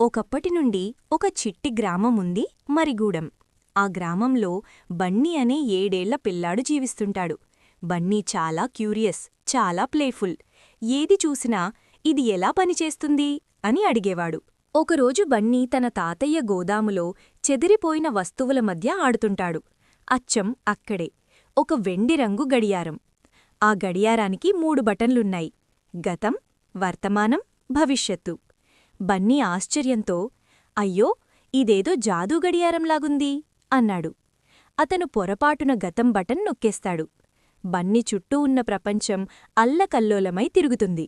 ఒకప్పటి నుండి ఒక చిట్టి గ్రామముంది మరిగూడెం. ఆ గ్రామంలో బన్నీ అనే 7 ఏళ్ల పిల్లాడు జీవిస్తుంటాడు. బన్నీ చాలా క్యూరియస్, చాలా ప్లేఫుల్. ఏది చూసినా ఇది ఎలా పనిచేస్తుంది అని అడిగేవాడు. ఒకరోజు బన్నీ తన తాతయ్య గోదాములో చెదిరిపోయిన వస్తువుల మధ్య ఆడుతుంటాడు. అచ్చం అక్కడే ఒక వెండి రంగు గడియారం. ఆ గడియారానికి 3 బటన్లున్నాయి: గతం, వర్తమానం, భవిష్యత్తు. బన్నీ ఆశ్చర్యంతో, అయ్యో, ఇదేదో జాదూ గడియారంలాగుంది అన్నాడు. అతను పొరపాటున గతం బటన్ నొక్కేస్తాడు. బన్నీ చుట్టూ ఉన్న ప్రపంచం అల్లకల్లోలమై తిరుగుతుంది.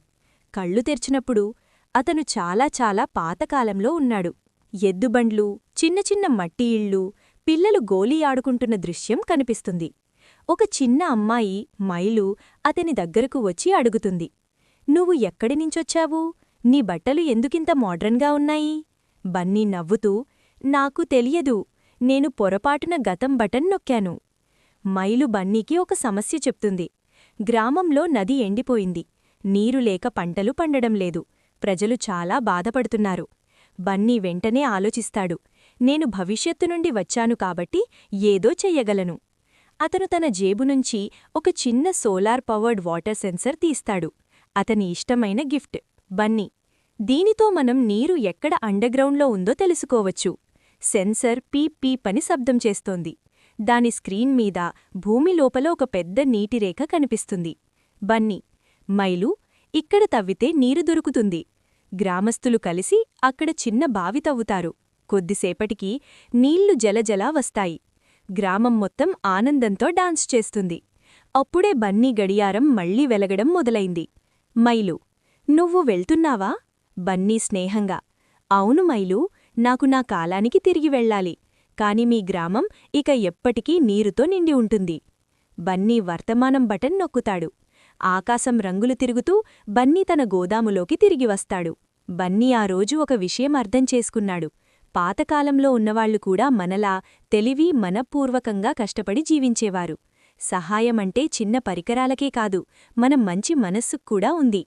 కళ్ళు తెరిచినప్పుడు అతను చాలా చాలా పాతకాలంలో ఉన్నాడు. ఎద్దుబండ్లు, చిన్న చిన్న మట్టి ఇళ్ళు, పిల్లలు గోలీ ఆడుకుంటున్న దృశ్యం కనిపిస్తుంది. ఒక చిన్న అమ్మాయి మైలు అతని దగ్గరకు వచ్చి అడుగుతుంది, నువ్వు ఎక్కడినించొచ్చావు? నీ బట్టలు ఎందుకింత మోడ్రన్గా ఉన్నాయి? బన్నీ నవ్వుతూ, నాకు తెలియదు, నేను పొరపాటున గతం బటన్ నొక్కాను. మైలు బన్నీకి ఒక సమస్య చెప్తుంది. గ్రామంలో నది ఎండిపోయింది. నీరు లేక పంటలు పండడం లేదు. ప్రజలు చాలా బాధపడుతున్నారు. బన్నీ వెంటనే ఆలోచిస్తాడు, నేను భవిష్యత్తు నుండి వచ్చాను కాబట్టి ఏదో చెయ్యగలను. అతను తన జేబునుంచి ఒక చిన్న సోలార్ పవర్డ్ వాటర్ సెన్సర్ తీస్తాడు. అతని ఇష్టమైన గిఫ్ట్, బన్నీ. దీనితో మనం నీరు ఎక్కడ అండర్గ్రౌండ్లో ఉందో తెలుసుకోవచ్చు. సెన్సర్ పీప్ పీప్ అని శబ్దం చేస్తోంది. దాని స్క్రీన్ మీద భూమి లోపల ఒక పెద్ద నీటిరేఖ కనిపిస్తుంది. బన్నీ, మైలు, ఇక్కడ తవ్వితే నీరు దొరుకుతుంది. గ్రామస్తులు కలిసి అక్కడ చిన్న బావి తవ్వుతారు. కొద్దిసేపటికి నీళ్లు జలజలా వస్తాయి. గ్రామం మొత్తం ఆనందంతో డాన్స్ చేస్తుంది. అప్పుడే బన్నీ గడియారం మళ్లీ వెలగడం మొదలైంది. మైలు, నువ్వు వెళ్తున్నావా? బన్నీ స్నేహంగా, అవును మైలు, నాకు నా కాలానికి తిరిగి వెళ్ళాలి. కాని మీ గ్రామం ఇక ఎప్పటికీ నీరుతో నిండి ఉంటుంది. బన్నీ వర్తమానం బటన్ నొక్కుతాడు. ఆకాశం రంగులు తిరుగుతూ బన్నీ తన గోదాములోకి తిరిగి వస్తాడు. బన్నీ ఆ రోజు ఒక విషయం అర్థం చేసుకున్నాడు. పాతకాలంలో ఉన్నవాళ్లు కూడా మనలా తెలివి మనపూర్వకంగా కష్టపడి జీవించేవారు. సహాయమంటే చిన్న పరికరాలకే కాదు, మన మంచి మనస్సుక్కూడా ఉంది.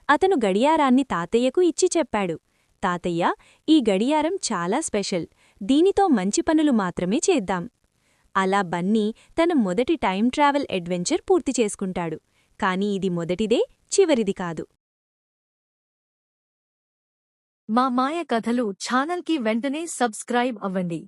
అతను గడియారాన్ని తాతయ్యకు ఇచ్చి చెప్పాడు, తాతయ్య, ఈ గడియారం చాలా స్పెషల్. దీనితో మంచి పనులు మాత్రమే చేద్దాం. అలా బన్నీ తన మొదటి టైం ట్రావెల్ అడ్వెంచర్ పూర్తి చేసుకుంటాడు. కాని ఇది మొదటిదే, చివరిది కాదు. మా మాయ కథలు ఛానల్కి వెంటనే సబ్స్క్రైబ్ అవ్వండి.